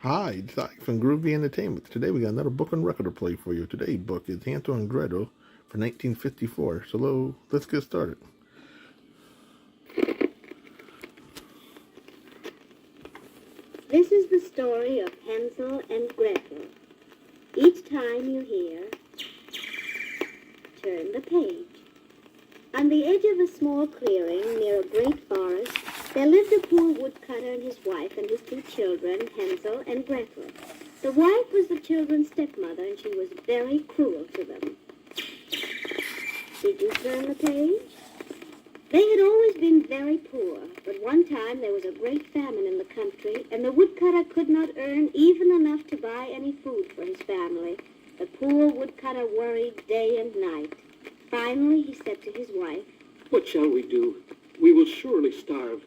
Hi, it's Ike from Groovy Entertainment. Today we got another book on record to play for you. Today's book is Hansel and Gretel for 1954. So let's get started. This is the story of Hansel and Gretel. Each time you hear, turn the page. On the edge of a small clearing near a great forest, there lived a poor woodcutter and his wife and his two children, Hansel and Gretel. The wife was the children's stepmother, and she was very cruel to them. Did you turn the page? They had always been very poor, but one time there was a great famine in the country, and the woodcutter could not earn even enough to buy any food for his family. The poor woodcutter worried day and night. Finally, he said to his wife, "What shall we do? We will surely starve.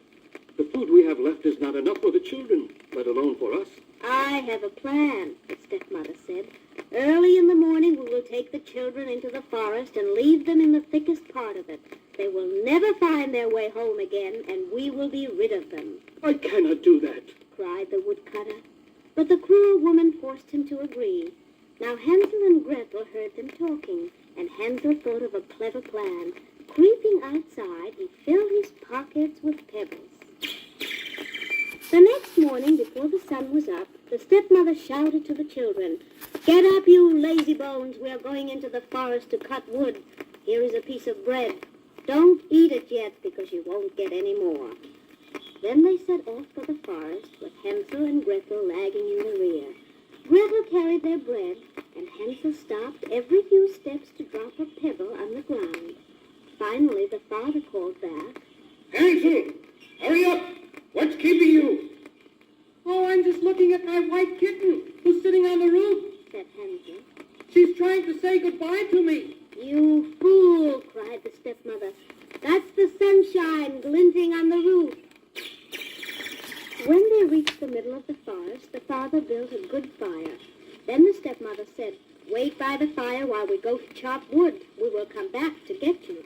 The food we have left is not enough for the children, let alone for us." "I have a plan," the stepmother said. "Early in the morning we will take the children into the forest and leave them in the thickest part of it. They will never find their way home again, and we will be rid of them." "I cannot do that," cried the woodcutter. But the cruel woman forced him to agree. Now Hansel and Gretel heard them talking, and Hansel thought of a clever plan. Creeping outside, he filled his pockets with pebbles. The next morning, before the sun was up, the stepmother shouted to the children, "Get up, you lazy bones. We are going into the forest to cut wood. Here is a piece of bread. Don't eat it yet, because you won't get any more." Then they set off for the forest, with Hansel and Gretel lagging in the rear. Gretel carried their bread, and Hansel stopped every few steps to drop a pebble on the ground. Finally, the father called back, "Hansel, hurry up! What's keeping you?" "Oh, I'm just looking at my white kitten who's sitting on the roof. said Hansel. She's trying to say goodbye to me." "You fool!" cried the stepmother. "That's the sunshine glinting on the roof." When they reached the middle of the forest, the father built a good fire. Then the stepmother said, "Wait by the fire while we go to chop wood. We will come back to get you."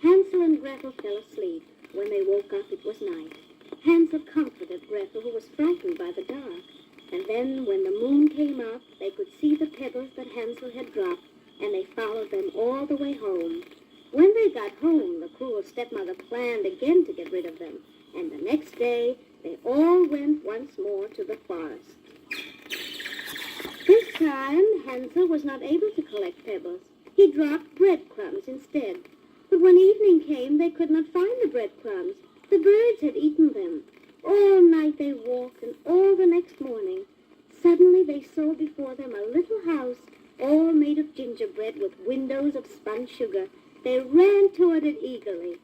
Hansel and Gretel fell asleep. When they woke up, it was night. Hansel comforted Gretel, who was frightened by the dark. And then, when the moon came up, they could see the pebbles that Hansel had dropped, and they followed them all the way home. When they got home, the cruel stepmother planned again to get rid of them, and the next day they all went once more to the forest. This time, Hansel was not able to collect pebbles. He dropped breadcrumbs instead. But when evening came, they could not find the breadcrumbs. The birds had eaten them. All night they walked, and all the next morning. Suddenly they saw before them a little house, all made of gingerbread with windows of spun sugar. They ran toward it eagerly.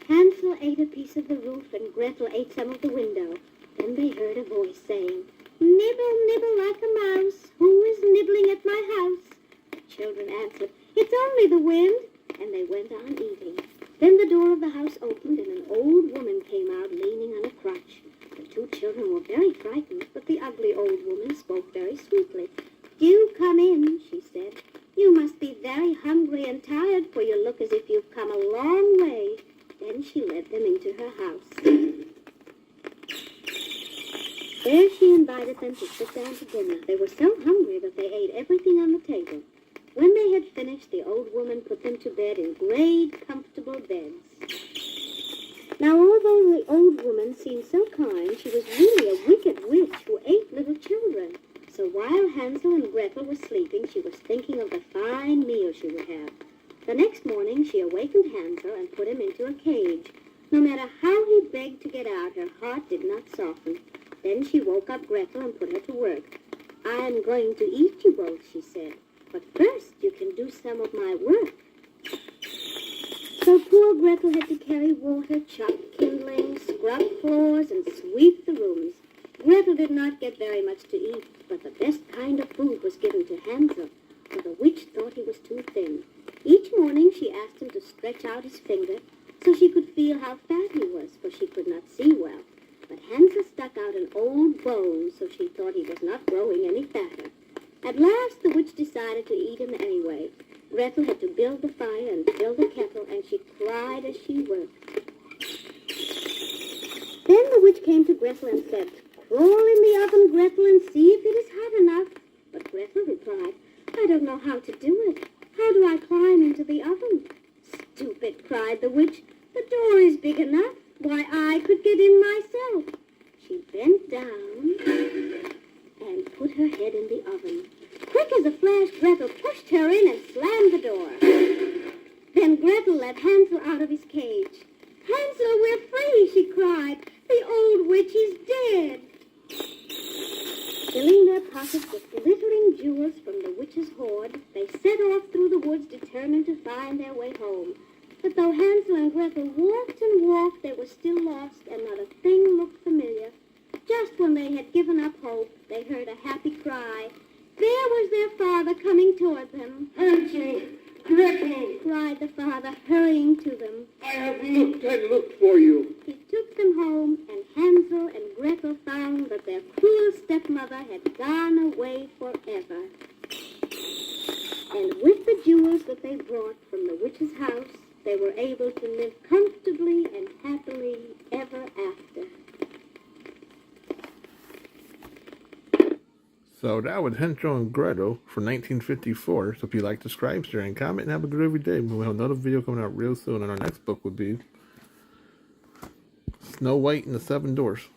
Hansel ate a piece of the roof, and Gretel ate some of the window. Then they heard a voice saying, "Nibble, nibble like a mouse. Who is nibbling at my house?" The children answered, "It's only the wind." And they went on eating. Then the door of the house opened, and an old woman came out leaning on a crutch. The two children were very frightened, but the ugly old woman spoke very sweetly. "Do come in," she said. "You must be very hungry and tired, for you look as if you've come a long way." Then she led them into her house. There she invited them to sit down to dinner. They were so hungry that they ate everything on the table. When they had finished, the old woman put them to bed in great, comfortable beds. Now, although the old woman seemed so kind, she was really a wicked witch who ate little children. So while Hansel and Gretel were sleeping, she was thinking of the fine meal she would have. The next morning, she awakened Hansel and put him into a cage. No matter how he begged to get out, her heart did not soften. Then she woke up Gretel and put her to work. "I'm going to eat you both," she said. "But first, you can do some of my work." So poor Gretel had to carry water, chop kindling, scrub floors, and sweep the rooms. Gretel did not get very much to eat, but the best kind of food was given to Hansel, for the witch thought he was too thin. Each morning she asked him to stretch out his finger, so she could feel how fat he was, for she could not see well. But Hansel stuck out an old bone, so she thought he was not growing any fatter. At last the witch decided to eat him anyway. Gretel had to build the fire and fill the kettle, and she cried as she worked. Then the witch came to Gretel and said, "Crawl in the oven, Gretel, and see if it is hot enough." But Gretel replied, "I don't know how to do it. How do I climb into the oven?" "Stupid," cried the witch. "The door is big enough. Why, I could get in myself." She bent down and put her head in the oven. Quick as a flash, Gretel pushed her in and slammed the door. Then Gretel let Hansel out of his cage. "Hansel, we're free," she cried. "The old witch is dead." Filling their pockets with glittering jewels from the witch's hoard, they set off through the woods determined to find their way home. But though Hansel and Gretel walked and walked, they were still lost, and not a thing looked familiar. Just when they had given up hope, they heard a happy cry. There was their father coming toward them. Hansel, Gretel, Cried the father, hurrying to them. I have looked for you. He took them home, and Hansel and Gretel found that their cruel stepmother had gone away forever. And with the jewels that they brought from the witch's house, they were able to live comfortably and happily ever after. So that was Hansel and Gretel for 1954. So if you like, subscribe, share, and comment, and have a good every day. We'll have another video coming out real soon, and our next book would be Snow White and the Seven Dwarfs.